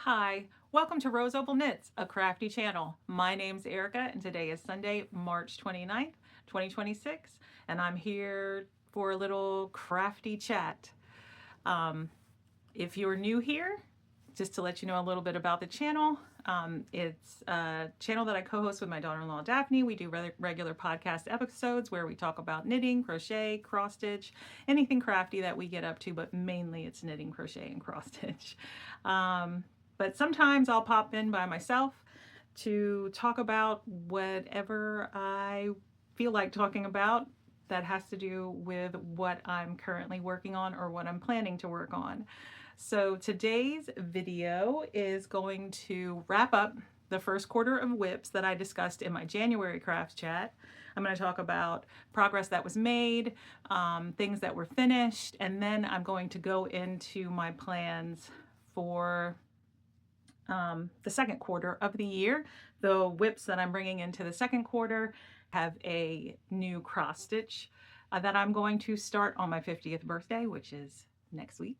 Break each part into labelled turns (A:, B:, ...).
A: Hi, welcome to RoseOpalknits, a crafty channel. My name's Erica and today is Sunday, March 29th, 2026, and I'm here for a little crafty chat. If you're new here, just to let you know a little bit about the channel, it's a channel that I co-host with my daughter-in-law Daphne. We do regular podcast episodes where we talk about knitting, crochet, cross stitch, anything crafty that we get up to, but mainly it's knitting, crochet, and cross stitch. But sometimes I'll pop in by myself to talk about whatever I feel like talking about that has to do with what I'm currently working on or what I'm planning to work on. So today's video is going to wrap up the first quarter of WIPs that I discussed in my January crafts chat. I'm going to talk about progress that was made, things that were finished, and then I'm going to go into my plans for the second quarter of the year. The WIPs that I'm bringing into the second quarter have a new cross stitch that I'm going to start on my 50th birthday, which is next week.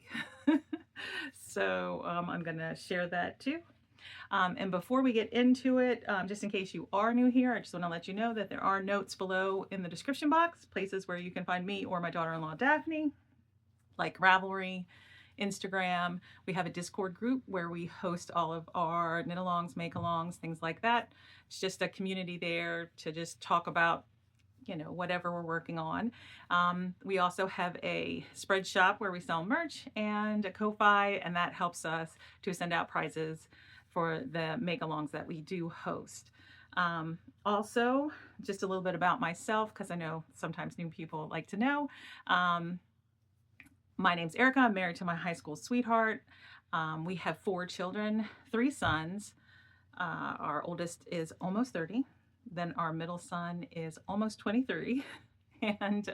A: So I'm going to share that too. And before we get into it, just in case you are new here, I just want to let you know that there are notes below in the description box, places where you can find me or my daughter-in-law Daphne, like Ravelry, Instagram. We have a Discord group where we host all of our knit-alongs, make-alongs, things like that. It's just a community there to just talk about, you know, whatever we're working on. We also have a spread shop where we sell merch and a Ko-Fi, and that helps us to send out prizes for the make-alongs that we do host. Also, just a little bit about myself, because I know sometimes new people like to know. My name's Erica. I'm married to my high school sweetheart. We have 4 children, 3 sons. Our oldest is almost 30. Then our middle son is almost 23. And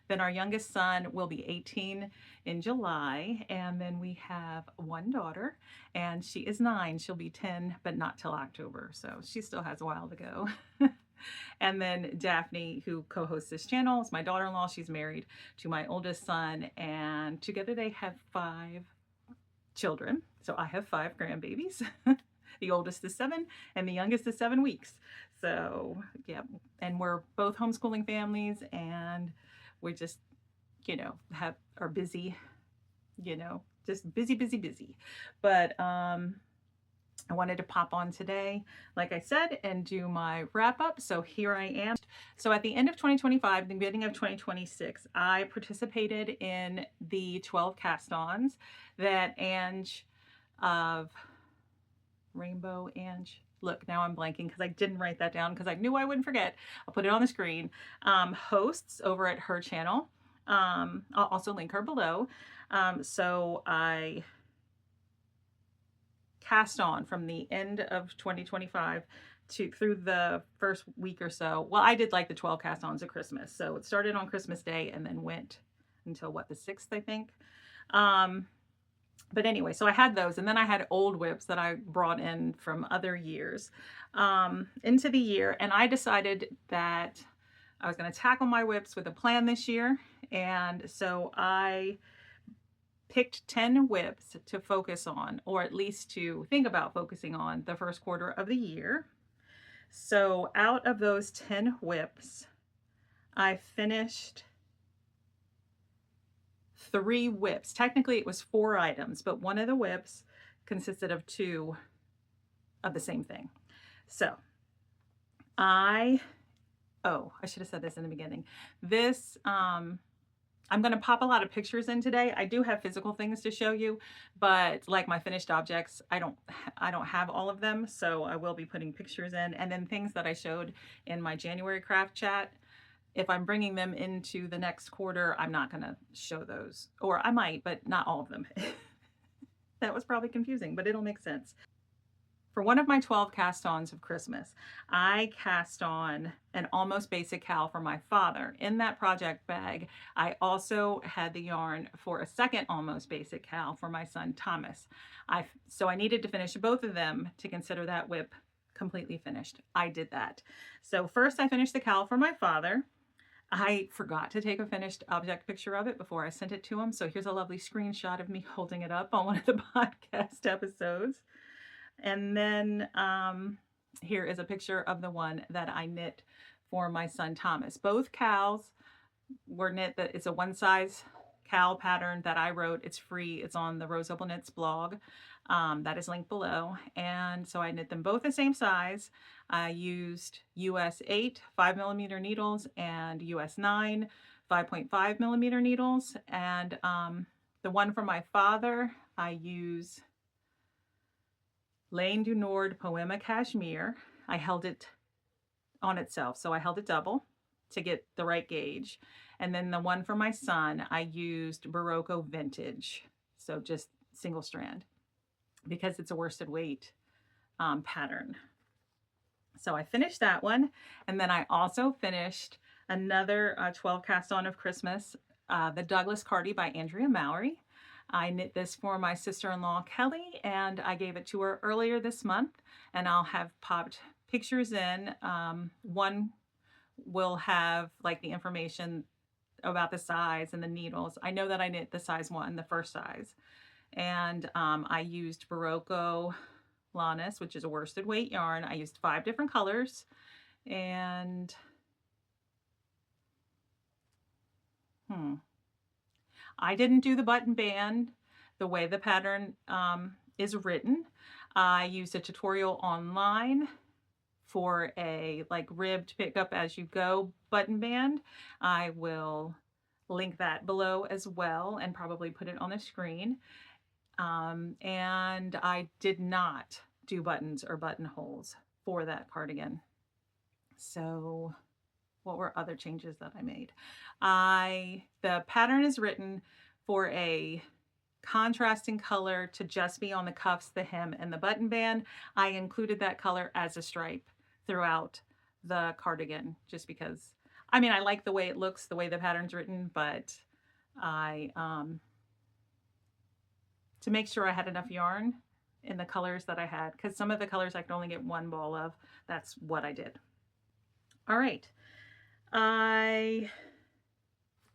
A: then our youngest son will be 18 in July. And then we have 1 daughter, and she is 9. She'll be 10, but not till October. So she still has a while to go. And then Daphne, who co-hosts this channel, is my daughter-in-law. She's married to my oldest son, and together they have 5 children. So I have 5 grandbabies. The oldest is 7, and the youngest is 7 weeks. So yeah, and we're both homeschooling families, and we just, you know, are busy, you know, just busy. But I wanted to pop on today, like I said, and do my wrap up. So here I am. So at the end of 2025, the beginning of 2026, I participated in the 12 cast-ons that Ange of Rainbow Ange. Look, now I'm blanking because I didn't write that down because I knew I wouldn't forget. I'll put it on the screen. Hosts over at her channel. I'll also link her below. So I cast on from the end of 2025 to through the first week or so. Well, I did like the 12 cast-ons at Christmas. So it started on Christmas Day and then went until what, the 6th, I think. But anyway, so I had those, and then I had old WIPs that I brought in from other years into the year, and I decided that I was going to tackle my WIPs with a plan this year, and so I picked 10 WIPs to focus on, or at least to think about focusing on the first quarter of the year. So out of those 10 WIPs, I finished 3 WIPs. Technically it was 4 items, but one of the WIPs consisted of 2 of the same thing. So I should have said this in the beginning. This, I'm going to pop a lot of pictures in today. I do have physical things to show you, but like my finished objects, I don't have all of them. So I will be putting pictures in, and then things that I showed in my January craft chat. If I'm bringing them into the next quarter, I'm not going to show those, or I might, but not all of them. That was probably confusing, but it'll make sense. For one of my 12 cast-ons of Christmas, I cast on an almost basic cowl for my father. In that project bag, I also had the yarn for a second almost basic cowl for my son Thomas. So I needed to finish both of them to consider that WIP completely finished. I did that. So first I finished the cowl for my father. I forgot to take a finished object picture of it before I sent it to him. So here's a lovely screenshot of me holding it up on one of the podcast episodes. And then here is a picture of the one that I knit for my son Thomas. Both cows were knit. That it's a one size cow pattern that I wrote. It's free. It's on the RoseOpalknits blog. That is linked below. And so I knit them both the same size. I used US 8 5mm needles and US 9 5.5mm needles. And the one for my father, I use Laine du Nord Poema Cashmere. I held it on itself, so I held it double to get the right gauge. And then the one for my son, I used Barocco Vintage, so just single strand, because it's a worsted weight pattern. So I finished that one, and then I also finished another 12 cast on of Christmas, the Douglas Cardi by Andrea Mowry. I knit this for my sister-in-law Kelly, and I gave it to her earlier this month, and I'll have popped pictures in. One will have like the information about the size and the needles. I know that I knit the size 1, the first size, and I used Barocco Lannis, which is a worsted weight yarn. I used 5 different colors, and I didn't do the button band the way the pattern is written. I used a tutorial online for a like ribbed pick up as you go button band. I will link that below as well and probably put it on the screen. And I did not do buttons or buttonholes for that cardigan. So what were other changes that I made? The pattern is written for a contrasting color to just be on the cuffs, the hem, and the button band. I included that color as a stripe throughout the cardigan just because, I mean, I like the way it looks, the way the pattern's written, but to make sure I had enough yarn in the colors that I had, because some of the colors I could only get one ball of. That's what I did. All right. I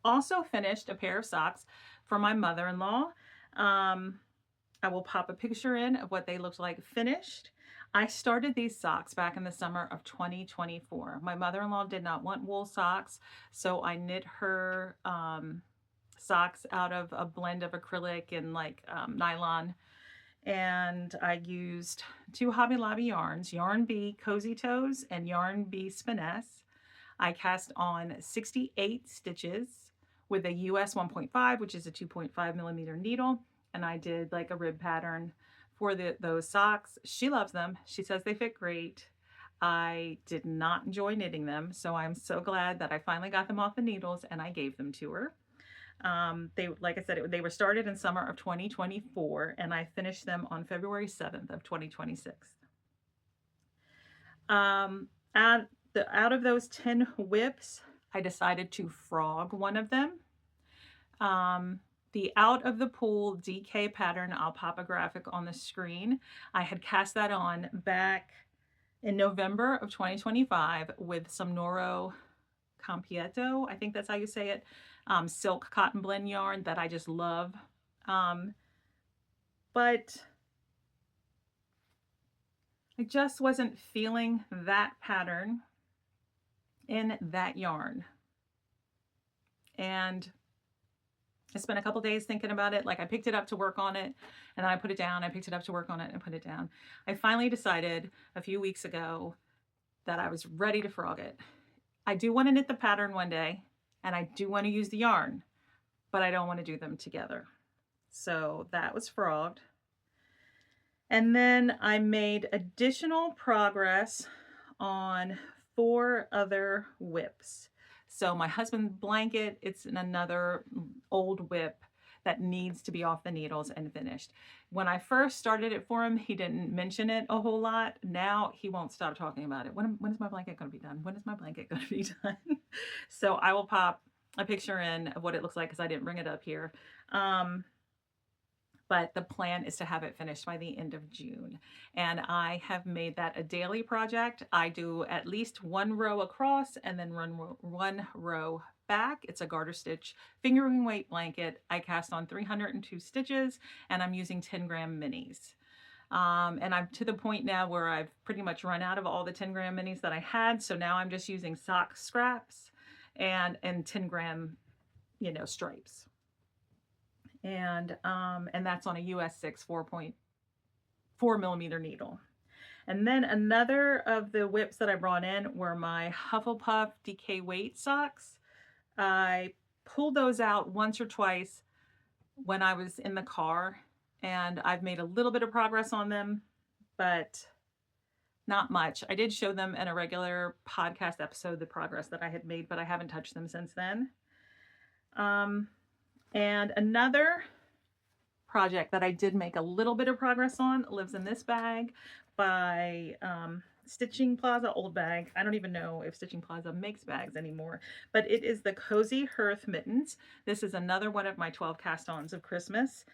A: also finished a pair of socks for my mother-in-law. I will pop a picture in of what they looked like finished. I started these socks back in the summer of 2024. My mother-in-law did not want wool socks, so I knit her socks out of a blend of acrylic and like nylon. And I used 2 Hobby Lobby yarns, Yarn Bee Cozy Toes and Yarn Bee Spiness. I cast on 68 stitches with a US 1.5, which is a 2.5mm needle. And I did like a rib pattern for those socks. She loves them. She says they fit great. I did not enjoy knitting them, so I'm so glad that I finally got them off the needles and I gave them to her. Like I said, they were started in summer of 2024, and I finished them on February 7th of 2026. Out of those 10 whips, I decided to frog one of them. The Out of the Pool DK pattern, I'll pop a graphic on the screen. I had cast that on back in November of 2025 with some Noro Compietto, I think that's how you say it, silk cotton blend yarn that I just love. But I just wasn't feeling that pattern in that yarn. And I spent a couple days thinking about it. Like I picked it up to work on it and then I put it down. I picked it up to work on it and put it down. I finally decided a few weeks ago that I was ready to frog it. I do want to knit the pattern one day and I do want to use the yarn, but I don't want to do them together. So that was frogged. And then I made additional progress on 4 other whips. So my husband's blanket, it's in another old whip that needs to be off the needles and finished. When I first started it for him, he didn't mention it a whole lot. Now he won't stop talking about it. When is my blanket going to be done? When is my blanket going to be done? So I will pop a picture in of what it looks like because I didn't bring it up here. but the plan is to have it finished by the end of June. And I have made that a daily project. I do at least one row across and then run one row back. It's a garter stitch fingering weight blanket. I cast on 302 stitches and I'm using 10-gram minis. And I'm to the point now where I've pretty much run out of all the 10-gram minis that I had. So now I'm just using sock scraps and 10-gram, stripes. And that's on a US 6 4.4 millimeter needle. And then another of the whips that I brought in were my Hufflepuff DK weight socks. I pulled those out once or twice when I was in the car, and I've made a little bit of progress on them, but not much. I did show them in a regular podcast episode, the progress that I had made, but I haven't touched them since then. And another project that I did make a little bit of progress on lives in this bag by Stitching Plaza, old bag. I don't even know if Stitching Plaza makes bags anymore, but it is the Cozy Hearth Mittens. This is another one of my 12 cast-ons of Christmas,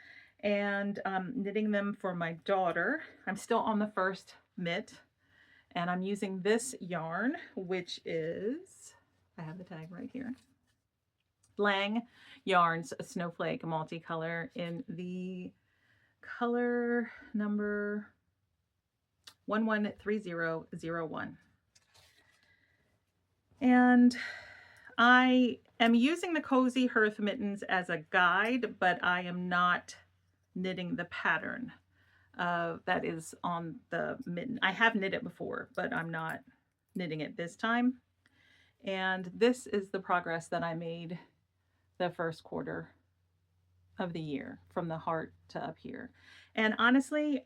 A: and knitting them for my daughter. I'm still on the first mitt, and I'm using this yarn, which is, I have the tag right here, Lang Yarns Snowflake Multicolor in the color number 113001. And I am using the Cozy Hearth Mittens as a guide, but I am not knitting the pattern that is on the mitten. I have knit it before, but I'm not knitting it this time. And this is the progress that I made the first quarter of the year, from the heart to up here. And honestly,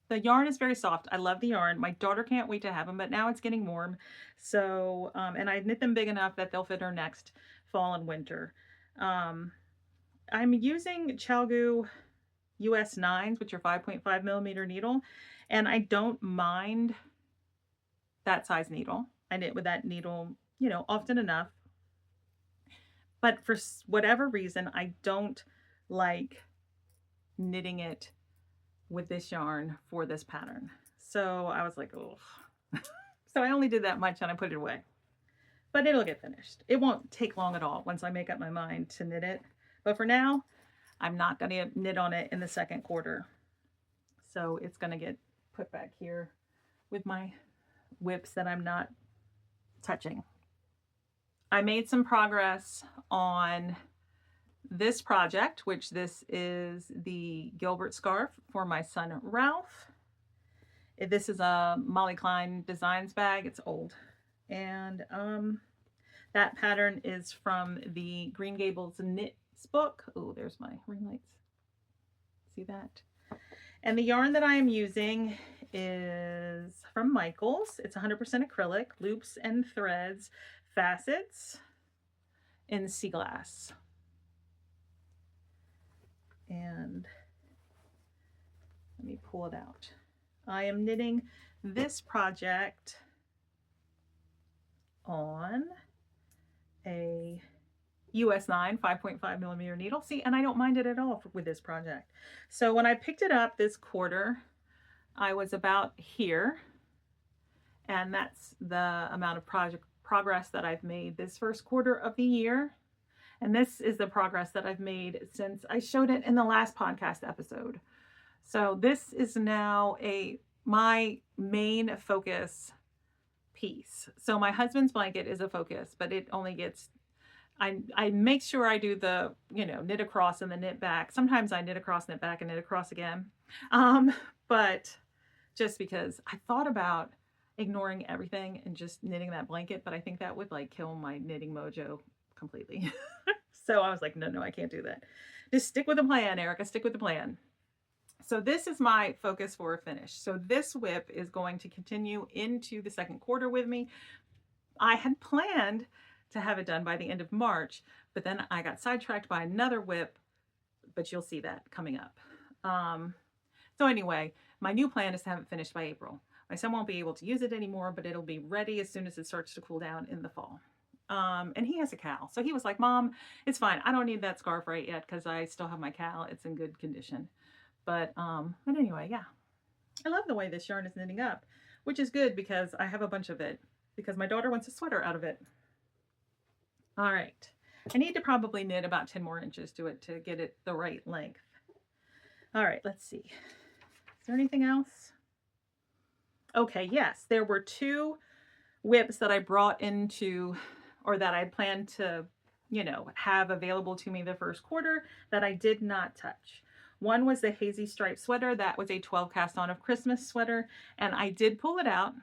A: the yarn is very soft. I love the yarn. My daughter can't wait to have them, but now it's getting warm. So, and I knit them big enough that they'll fit her next fall and winter. I'm using Chalgu US 9s, which are 5.5 millimeter needle, and I don't mind that size needle. I knit with that needle, often enough. But for whatever reason, I don't like knitting it with this yarn for this pattern. So I was like, oh. So I only did that much and I put it away. But it'll get finished. It won't take long at all once I make up my mind to knit it. But for now, I'm not going to knit on it in the second quarter. So it's going to get put back here with my whips that I'm not touching. I made some progress on this project, which this is the Gilbert scarf for my son Ralph. This is a Molly Klein Designs bag. It's old. And that pattern is from the Green Gables Knits book. Oh, there's my ring lights. See that? And the yarn that I am using is from Michaels. It's 100% acrylic, loops and threads, facets in sea glass. And let me pull it out. I am knitting this project on a US 9 5.5 millimeter needle. See, and I don't mind it at all with this project. So when I picked it up this quarter, I was about here, and that's the amount of progress that I've made this first quarter of the year. And this is the progress that I've made since I showed it in the last podcast episode. So this is now my main focus piece. So my husband's blanket is a focus, but it only gets, I make sure I do the, knit across and the knit back. Sometimes I knit across, knit back, and knit across again. But just because I thought about ignoring everything and just knitting that blanket, but I think that would kill my knitting mojo completely. So I was like, no, I can't do that. Just stick with the plan, Erica, stick with the plan. So this is my focus for a finish. So this whip is going to continue into the second quarter with me. I had planned to have it done by the end of March, but then I got sidetracked by another whip, but you'll see that coming up. So anyway, my new plan is to have it finished by April. My son won't be able to use it anymore, but it'll be ready as soon as it starts to cool down in the fall. And he has a cowl. So he was like, Mom, it's fine. I don't need that scarf right yet because I still have my cowl. It's in good condition. But anyway, yeah. I love the way this yarn is knitting up, which is good because I have a bunch of it because my daughter wants a sweater out of it. All right. I need to probably knit about 10 more inches to it to get it the right length. All right, let's see. Is there anything else? Okay, yes, there were 2 whips that I brought into, or that I planned to, have available to me the first quarter that I did not touch. One was the Hazy Stripe sweater. That was a 12 cast on of Christmas sweater. And I did pull it out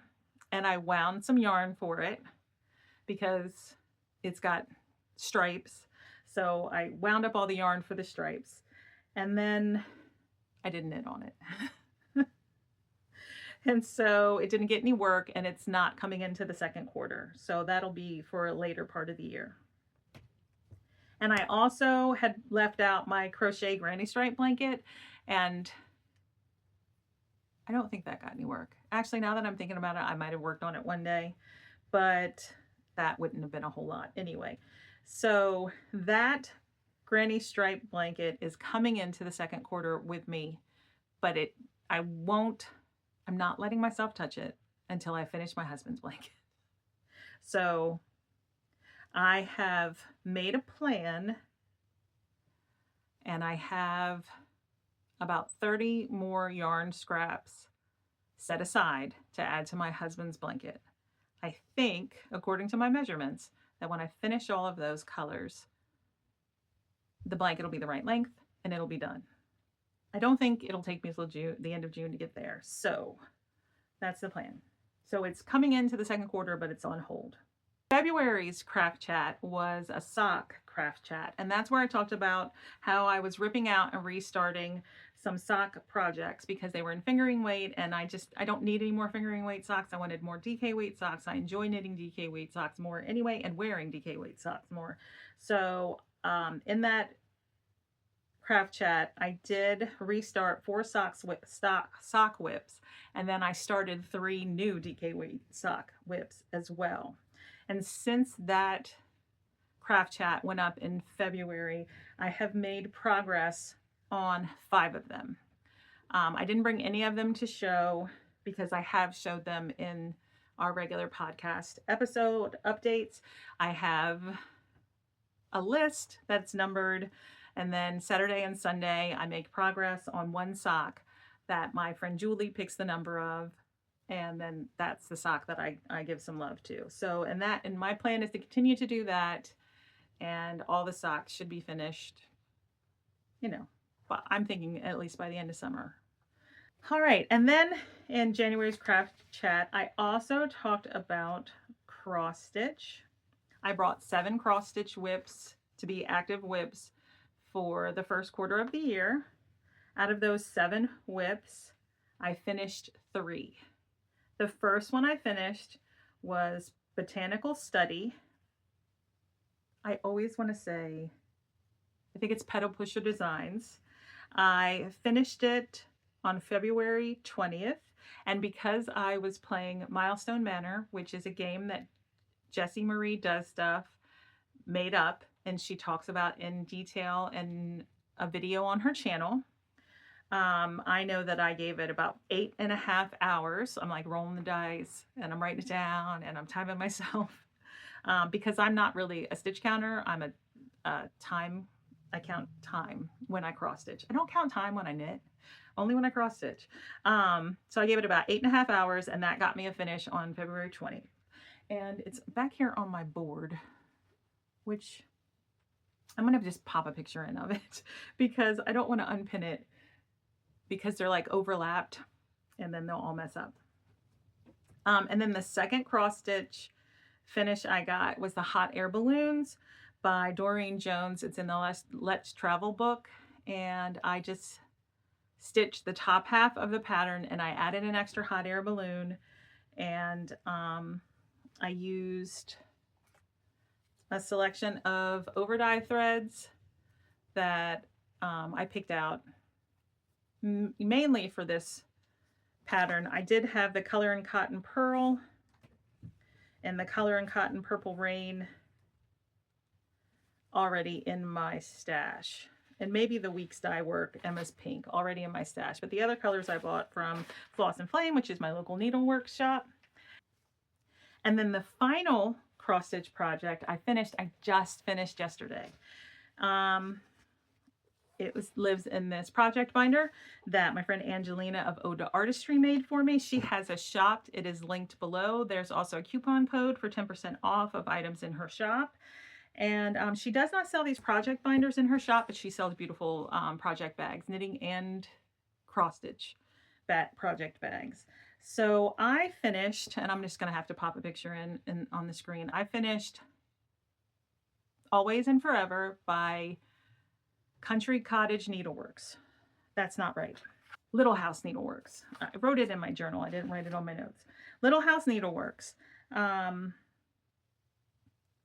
A: and I wound some yarn for it because it's got stripes. So I wound up all the yarn for the stripes and then I didn't knit on it. And so it didn't get any work and it's not coming into the second quarter. So that'll be for a later part of the year. And I also had left out my crochet granny stripe blanket and I don't think that got any work. Actually, now that I'm thinking about it, I might have worked on it one day, but that wouldn't have been a whole lot anyway. So that granny stripe blanket is coming into the second quarter with me, but I'm not letting myself touch it until I finish my husband's blanket. So I have made a plan and I have about 30 more yarn scraps set aside to add to my husband's blanket. I think, according to my measurements, that when I finish all of those colors, the blanket will be the right length and it'll be done. I don't think it'll take me until the end of June to get there. So that's the plan. So it's coming into the second quarter, but it's on hold. February's craft chat was a sock craft chat. And that's where I talked about how I was ripping out and restarting some sock projects because they were in fingering weight. And I don't need any more fingering weight socks. I wanted more DK weight socks. I enjoy knitting DK weight socks more anyway and wearing DK weight socks more. So in that craft chat, I did restart 4 sock whips, and then I started 3 new DK weight sock whips as well. And since that craft chat went up in February, I have made progress on 5 of them. I didn't bring any of them to show because I have showed them in our regular podcast episode updates. I have a list that's numbered. And then Saturday and Sunday, I make progress on 1 sock that my friend Julie picks the number of. And then that's the sock that I give some love to. So, and my plan is to continue to do that. And all the socks should be finished, but I'm thinking at least by the end of summer. All right. And then in January's craft chat, I also talked about cross stitch. I brought 7 cross stitch whips to be active whips for the first quarter of the year. Out of those 7 whips, I finished 3. The first one I finished was Botanical Study. I always want to say, I think it's Pedal Pusher Designs. I finished it on February 20th, and because I was playing Mylestonn Manor, which is a game that Jessie Marie Does Stuff made up, and she talks about in detail in a video on her channel. I know that I gave it about 8.5 hours. I'm like rolling the dice and I'm writing it down and I'm timing myself because I'm not really a stitch counter. I'm a time. I count time when I cross stitch. I don't count time when I knit, only when I cross stitch. So I gave it about 8.5 hours and that got me a finish on February 20th. And it's back here on my board, which I'm going to just pop a picture in of it because I don't want to unpin it because they're like overlapped and then they'll all mess up. And then the second cross stitch finish I got was the Hot Air Balloons by Doreen Jones. It's in the Let's Travel book. And I just stitched the top half of the pattern and I added an extra hot air balloon. And I used a selection of overdye threads that I picked out mainly for this pattern. I did have the Color and Cotton Pearl and the Color and Cotton Purple Rain already in my stash. And maybe the Weeks Dye Work Emma's Pink already in my stash. But the other colors I bought from Floss and Flame, which is my local needlework shop. And then the final cross stitch project I just finished yesterday. It lives in this project binder that my friend Angelina of Ode to Artistry made for me. She has a shop. It is linked below. There's also a coupon code for 10% off of items in her shop. And she does not sell these project binders in her shop, but she sells beautiful project bags, knitting and cross stitch project bags. So I finished, and I'm just going to have to pop a picture in on the screen. I finished Always and Forever by Country Cottage Needleworks. That's not right. Little House Needleworks. I wrote it in my journal. I didn't write it on my notes. Little House Needleworks.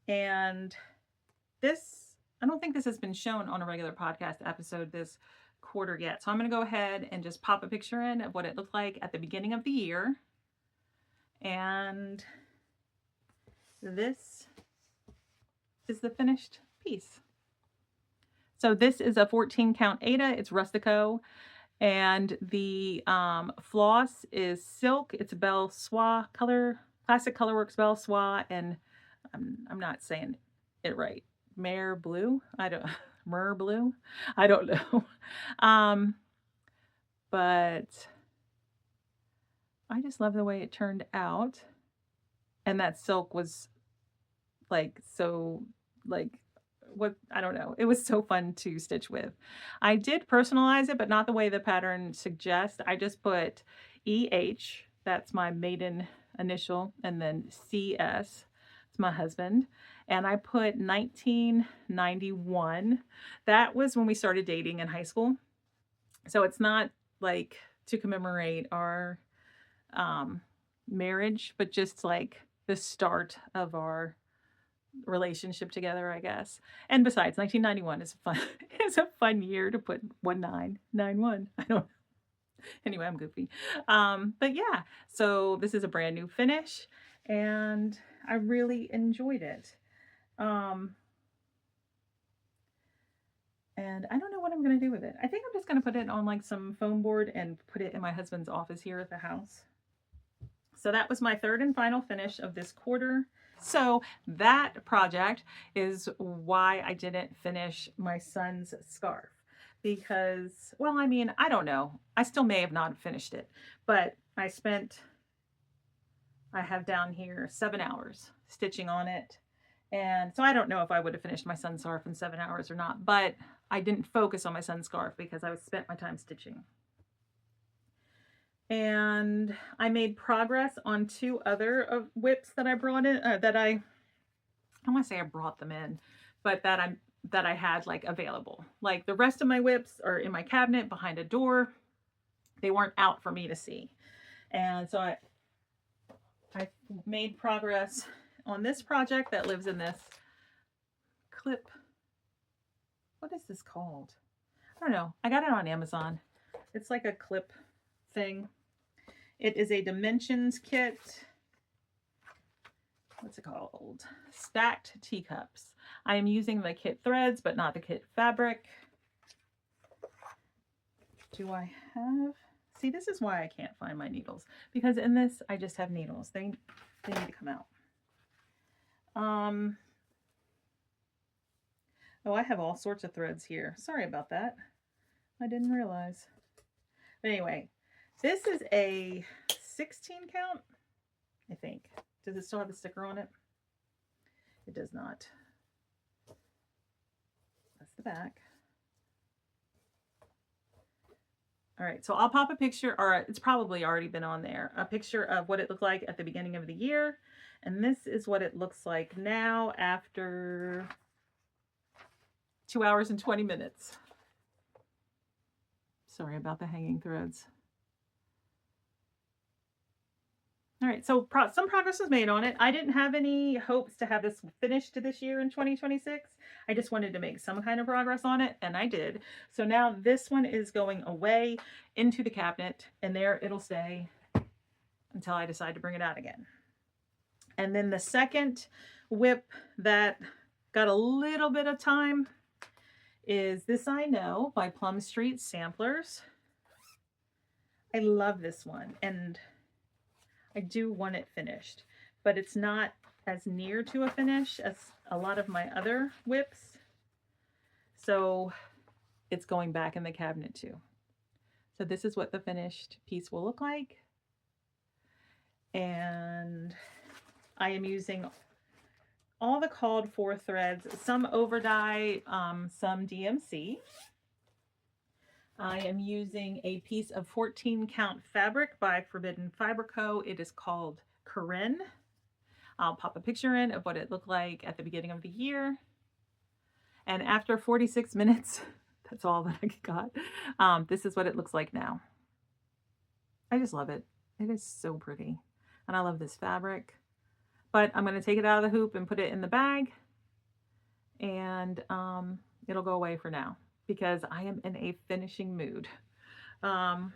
A: And this, I don't think this has been shown on a regular podcast episode this quarter yet. So I'm going to go ahead and just pop a picture in of what it looked like at the beginning of the year. And this is the finished piece. So this is a 14 count Aida. It's Rustico. And the floss is silk. It's Belle Soie color, Classic Colorworks Belle Soie. And I'm not saying it right. Mer blue? Mer blue? I don't know. But I just love the way it turned out. And that silk was like, so like, what, I don't know. It was so fun to stitch with. I did personalize it, but not the way the pattern suggests. I just put EH, that's my maiden initial, and then CS, it's my husband. And I put 1991. That was when we started dating in high school. So it's not like to commemorate our marriage, but just like the start of our relationship together, I guess. And besides, 1991 is fun. It's a fun year to put 1991. I don't know. Anyway, I'm goofy. But yeah, so this is a brand new finish and I really enjoyed it. And I don't know what I'm going to do with it. I think I'm just going to put it on like some foam board and put it in my husband's office here at the house. So that was my third and final finish of this quarter. So that project is why I didn't finish my son's scarf because, well, I mean, I don't know. I still may have not finished it, but I have down here 7 hours stitching on it. And so I don't know if I would have finished my son's scarf in 7 hours or not, but I didn't focus on my son's scarf because I spent my time stitching. And I made progress on 2 other whips that I brought in, I don't want to say I brought them in, but that I had like available. Like the rest of my whips are in my cabinet behind a door. They weren't out for me to see. And so I made progress on this project that lives in this clip. What is this called? I don't know. I got it on Amazon. It's like a clip thing. It is a dimensions kit. What's it called? Stacked teacups. I am using the kit threads, but not the kit fabric. Do I have? See, this is why I can't find my needles. Because in this, I just have needles. They need to come out. Oh, I have all sorts of threads here. Sorry about that. I didn't realize. But anyway, this is a 16 count, I think. Does it still have a sticker on it? It does not. That's the back. All right, so I'll pop a picture, or it's probably already been on there, a picture of what it looked like at the beginning of the year. And this is what it looks like now after 2 hours and 20 minutes. Sorry about the hanging threads. All right, so some progress was made on it. I didn't have any hopes to have this finished this year in 2026. I just wanted to make some kind of progress on it, and I did. So now this one is going away into the cabinet, and there it'll stay until I decide to bring it out again. And then the second whip that got a little bit of time is This I Know by Plum Street Samplers. I love this one, and I do want it finished, but it's not as near to a finish as a lot of my other whips. So it's going back in the cabinet too. So this is what the finished piece will look like. And I am using all the called for threads, some over dye, some DMC. I am using a piece of 14 count fabric by Forbidden Fiber Co. It is called Corinne. I'll pop a picture in of what it looked like at the beginning of the year. And after 46 minutes, that's all that I got. This is what it looks like now. I just love it. It is so pretty. And I love this fabric. But I'm going to take it out of the hoop and put it in the bag. And it'll go away for now, because I am in a finishing mood. I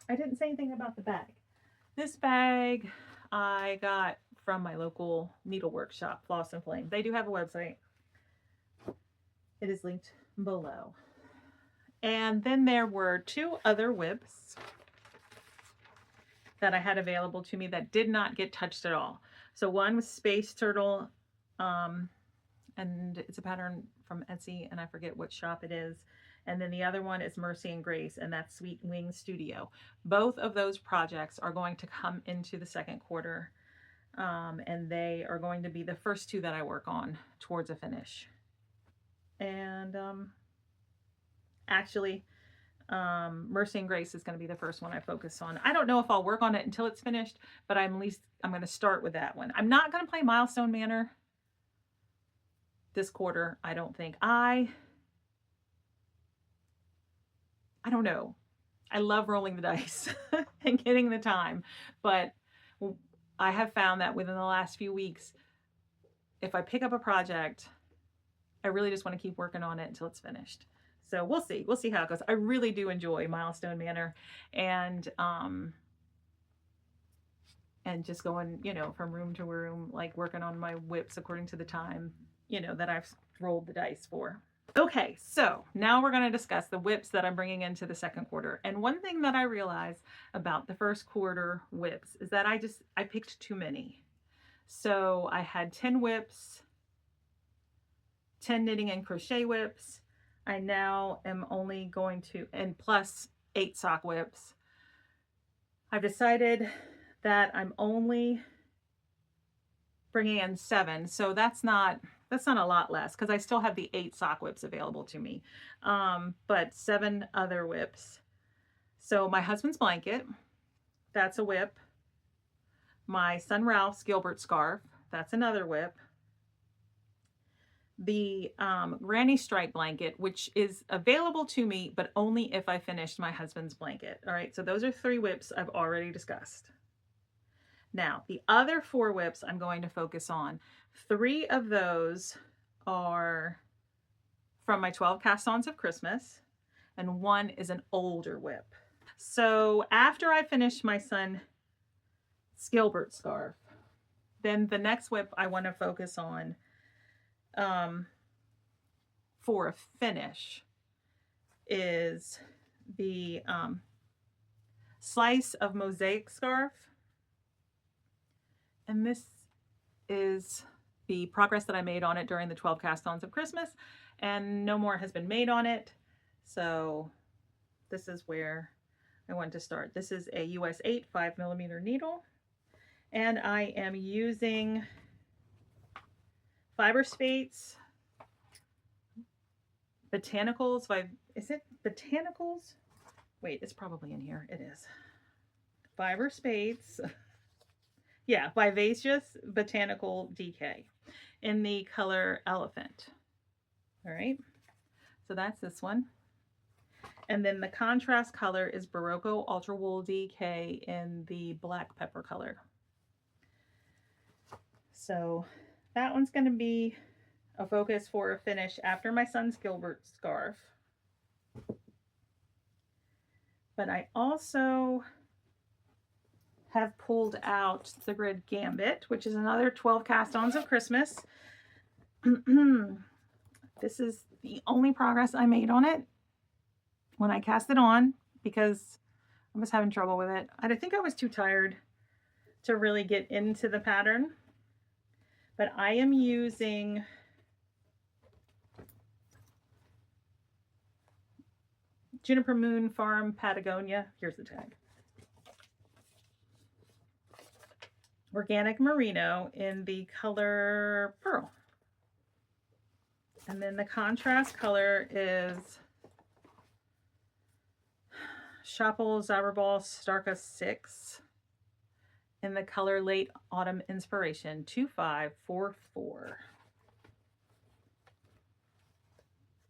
A: didn't say anything about the bag. This bag I got from my local needlework shop, Floss and Flame. They do have a website. It is linked below. And then there were 2 other whips that I had available to me that did not get touched at all. So one was Space Turtle, and it's a pattern from Etsy, and I forget what shop it is. And then the other one is Mercy and Grace, and that's Sweet Wing Studio. Both of those projects are going to come into the second quarter, and they are going to be the first 2 that I work on towards a finish. And actually, Mercy and Grace is going to be the first one I focus on. I don't know if I'll work on it until it's finished, but I'm going to start with that one. I'm not going to play Mylestonn Manor this quarter, I don't think. I don't know. I love rolling the dice and getting the time, but I have found that within the last few weeks, if I pick up a project, I really just want to keep working on it until it's finished. So we'll see. We'll see how it goes. I really do enjoy Mylestonn Manor, and just going, from room to room, like working on my whips according to the time, that I've rolled the dice for. Okay, so now we're going to discuss the whips that I'm bringing into the second quarter. And one thing that I realized about the first quarter whips is that I picked too many. So I had 10 whips, 10 knitting and crochet whips. I now am only going to, and plus 8 sock whips. I've decided that I'm only bringing in 7. So that's not a lot less, because I still have the 8 sock whips available to me. But 7 other whips. So my husband's blanket, that's a whip. My son Ralph's Gilbert scarf, that's another whip. The granny stripe blanket, which is available to me, but only if I finished my husband's blanket. All right, so those are 3 whips I've already discussed. Now, the other 4 whips I'm going to focus on. 3 of those are from my 12 cast-ons of Christmas, and 1 is an older whip. So after I finish my son's Gilbert scarf, then the next whip I want to focus on for a finish is the Slice of Mosaic scarf. And this is the progress that I made on it during the 12 cast-ons of Christmas, and no more has been made on it. So this is where I want to start. This is a US 8 5mm needle, and I am using Fiber Spates Botanicals by, is it Botanicals? Wait, it's probably in here. It is. Fiber Spates. Yeah, Vivacious Botanical DK in the color Elephant. All right, so that's this one. And then the contrast color is Barocco Ultra Wool DK in the black pepper color. So that one's going to be a focus for a finish after my son's Gilbert scarf. But I also have pulled out the Grid Gambit, which is another 12 cast-ons of Christmas. This is the only progress I made on it when I cast it on because I was having trouble with it. I think I was too tired to really get into the pattern, but I am using Juniper Moon Farm Patagonia. Here's the tag. Organic Merino in the color Pearl. And then the contrast color is Chapel Zaberball Starka 6 in the color Late Autumn Inspiration 2544.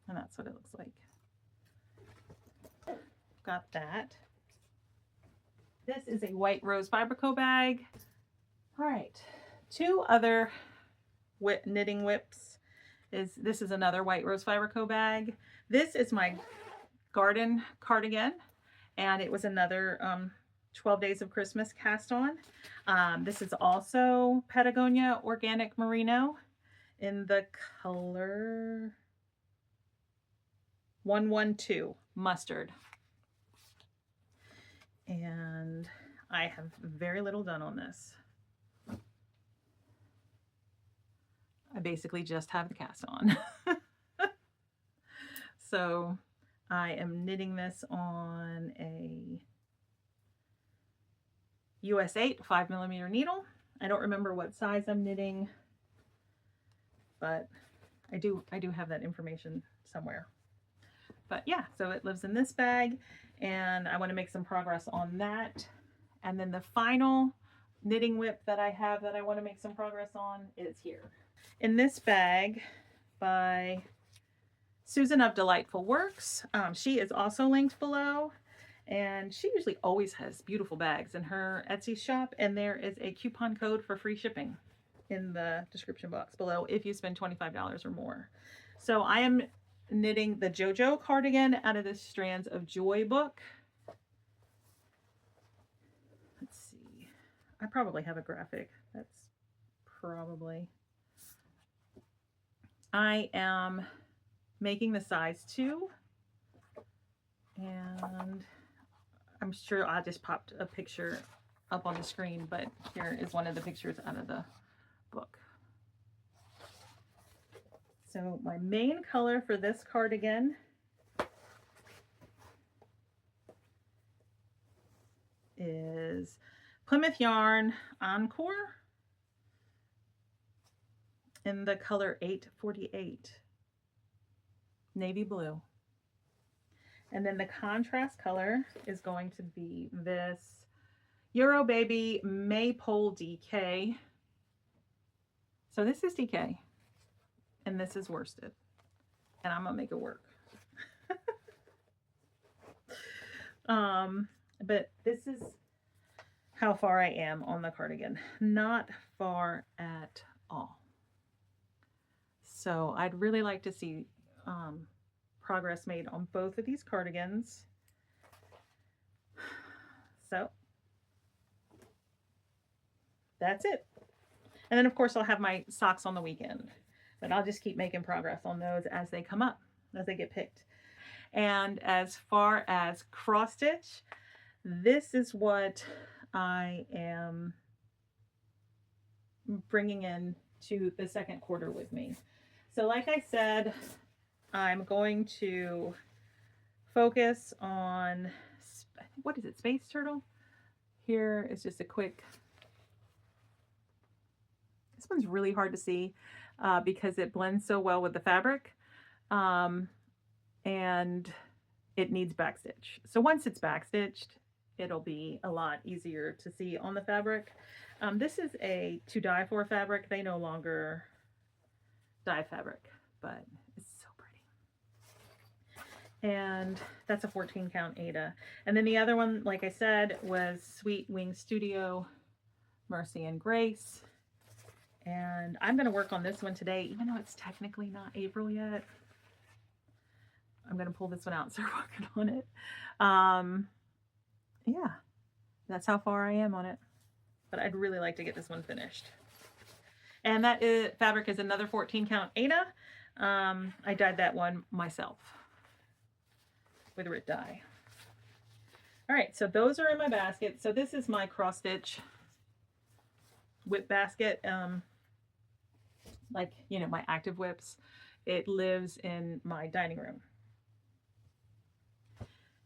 A: And that's what it looks like. Got that. This is a white rose Fiberco bag. All right, 2 other knitting whips. This is another white rose Fiberco bag. This is my garden cardigan, and it was another 12 Days of Christmas cast on. This is also Patagonia Organic Merino in the color 112 Mustard. And I have very little done on this. I basically just have the cast on. So I am knitting this on a US 8 5mm needle. I don't remember what size I'm knitting, but I do have that information somewhere. But yeah, so it lives in this bag, and I want to make some progress on that. And then the final knitting whip that I have that I want to make some progress on is here. In this bag by Susan of Delightful Works. She is also linked below, and she usually always has beautiful bags in her Etsy shop, and there is a coupon code for free shipping in the description box below if you spend $25 or more. So I am knitting the JoJo cardigan out of this Strands of Joy book. Let's see. I probably have a graphic. That's probably... I am making the size 2, and I'm sure I just popped a picture up on the screen, but here is one of the pictures out of the book. So my main color for this cardigan is Plymouth Yarn Encore in the color 848, navy blue. And then the contrast color is going to be this Euro Baby Maypole DK. So this is DK, and this is worsted, and I'm gonna make it work. But this is how far I am on the cardigan. Not far at all. So I'd really like to see progress made on both of these cardigans. So that's it. And then of course I'll have my socks on the weekend, but I'll just keep making progress on those as they come up, as they get picked. And as far as cross stitch, this is what I am bringing in to the second quarter with me. So like I said, I'm going to focus on, what is it, Space Turtle? Here is just a quick, this one's really hard to see because it blends so well with the fabric, and it needs backstitch. So once it's backstitched, it'll be a lot easier to see on the fabric. This is a to die for fabric. They no longer dye fabric, but it's so pretty. And that's a 14 count Aida. And then the other one, like I said, was Sweet Wing Studio Mercy and Grace. And I'm going to work on this one today, even though it's technically not April yet. I'm going to pull this one out and start working on it. Yeah, that's how far I am on it. But I'd really like to get this one finished. And that fabric is another 14 count Ada. I dyed that one myself with Rit dye. All right, so those are in my basket. So this is my cross stitch whip basket. Like, you know, my active whips. It lives in my dining room.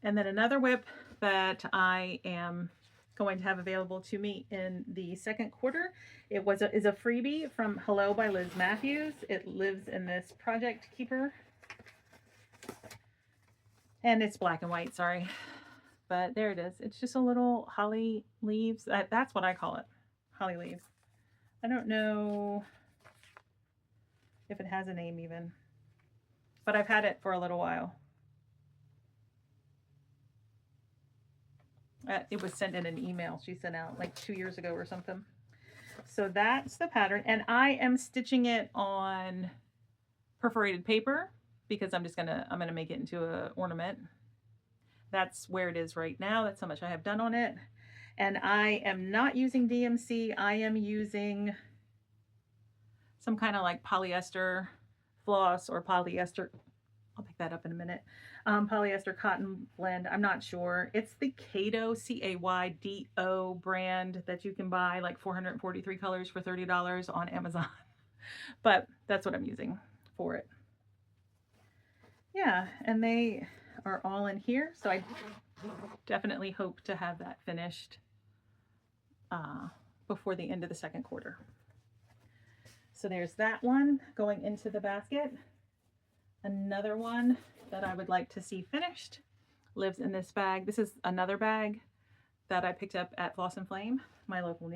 A: And then another whip that I am going to have available to me in the second quarter. It is a freebie from Hello by Liz Matthews. It lives in this Project Keeper. And it's black and white, sorry. But there it is. It's just a little holly leaves. That's what I call it. Holly leaves. I don't know if it has a name even. But I've had it for a little while. It was sent in an email she sent out like 2 years ago or something. So that's the pattern. And I am stitching it on perforated paper because I'm gonna make it into an ornament. That's where it is right now. That's how much I have done on it. And I am not using DMC. I am using some kind of like polyester floss or polyester. I'll pick that up in a minute. Polyester cotton blend. I'm not sure. It's the Kaydo, C-A-Y-D-O brand that you can buy like 443 colors for $30 on Amazon. But that's what I'm using for it. Yeah, and they are all in here. So I definitely hope to have that finished before the end of the second quarter. So there's that one going into the basket. Another one that I would like to see finished lives in this bag. This is another bag that I picked up at Floss and Flame, my local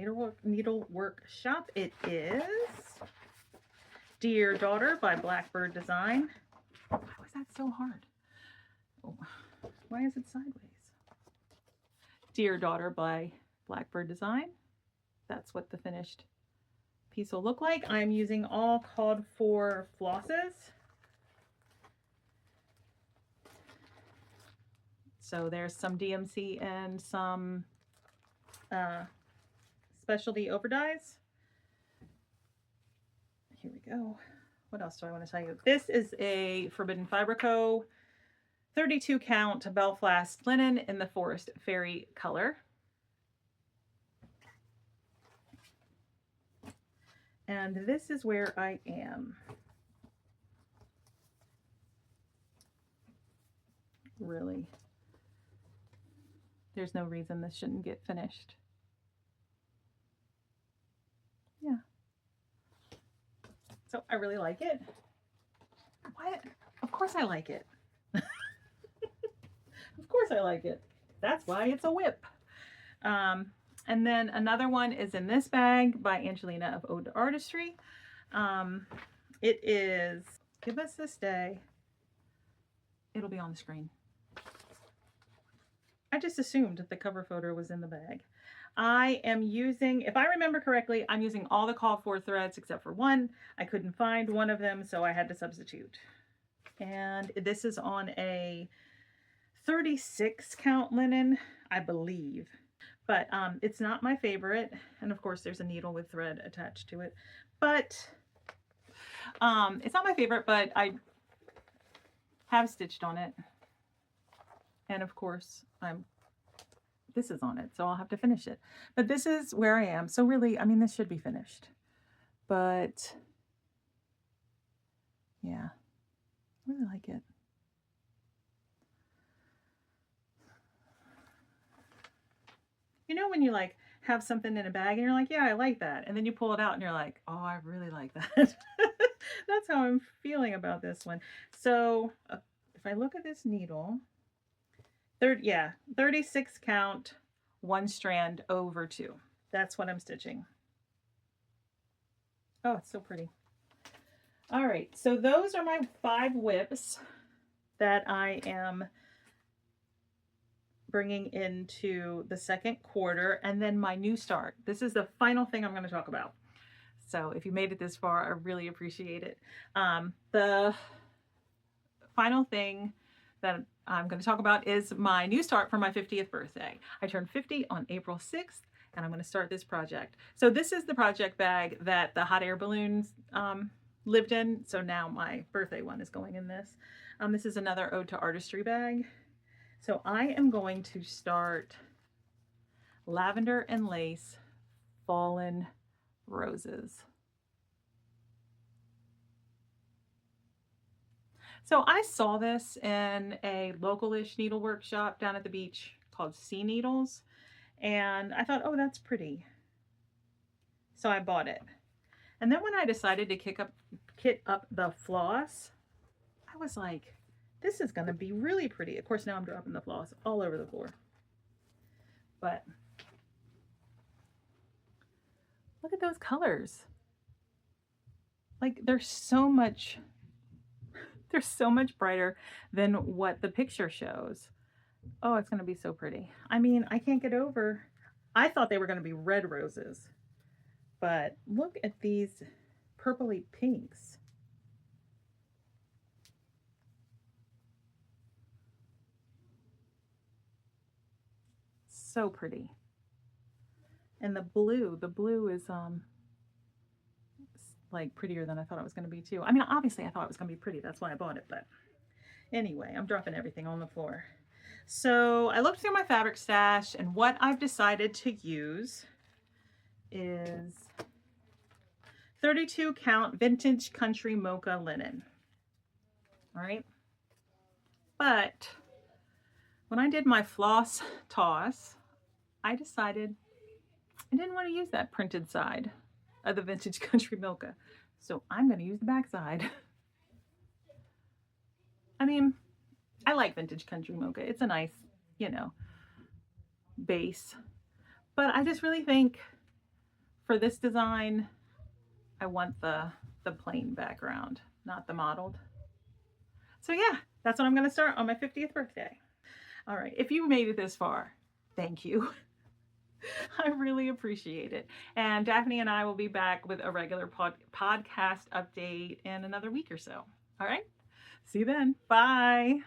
A: needlework shop. It is Dear Daughter by Blackbird Design. Why was that so hard? Oh, why is it sideways? Dear Daughter by Blackbird Design. That's what the finished piece will look like. I'm using all called for flosses. So there's some DMC and some specialty overdyes. Here we go. What else do I want to tell you? This is a Forbidden Fiber Co. 32 count Belfast linen in the Forest Fairy color. And this is where I am. Really. There's no reason this shouldn't get finished. Yeah. So I really like it. What? Of course I like it. Of course I like it. That's why it's a whip. And then another one is in this bag by Angelina of Ode to Artistry. It is Give Us This Day. It'll be on the screen. I just assumed that the cover photo was in the bag. I am using, if I remember correctly, I'm using all the called for threads except for one. I couldn't find one of them, so I had to substitute. And this is on a 36 count linen, I believe. But it's not my favorite. And of course, there's a needle with thread attached to it. But it's not my favorite, but I have stitched on it. And of course, this is on it, so I'll have to finish it. But this is where I am. So really, I mean, this should be finished. But yeah, I really like it. You know when you like have something in a bag and you're like, yeah, I like that. And then you pull it out and you're like, oh, I really like that. That's how I'm feeling about this one. So if I look at this needle, 36 count, 1 strand over 2. That's what I'm stitching. Oh, it's so pretty. All right, so those are my 5 whips that I am bringing into the second quarter, and then my new start. This is the final thing I'm going to talk about. So if you made it this far, I really appreciate it. The final thing that I'm going to talk about is my new start for my 50th birthday. I turned 50 on April 6th, and I'm going to start this project. So this is the project bag that the hot air balloons lived in. So now my birthday one is going in this. This is another Ode to Artistry bag. So I am going to start Lavender and Lace Fallen Roses. So I saw this in a local-ish needlework shop down at the beach called Sea Needles, and I thought, oh, that's pretty. So I bought it. And then when I decided to kit up the floss, I was like, this is going to be really pretty. Of course, now I'm dropping the floss all over the floor. But look at those colors. Like, they're so much brighter than what the picture shows. Oh, it's going to be so pretty. I mean, I can't get over. I thought they were going to be red roses, but look at these purpley pinks. So pretty. And the blue is like prettier than I thought it was going to be too. I mean, obviously I thought it was going to be pretty. That's why I bought it. But anyway, I'm dropping everything on the floor. So I looked through my fabric stash, and what I've decided to use is 32 count vintage country mocha linen. All right. But when I did my floss toss, I decided I didn't want to use that printed side of the vintage country mocha. So I'm going to use the back side. I mean, I like vintage country mocha. It's a nice, you know, base. But I just really think for this design, I want the plain background, not the mottled. So yeah, that's what I'm going to start on my 50th birthday. All right, if you made it this far, thank you. I really appreciate it. And Daphne and I will be back with a regular podcast update in another week or so. All right, see you then. Bye.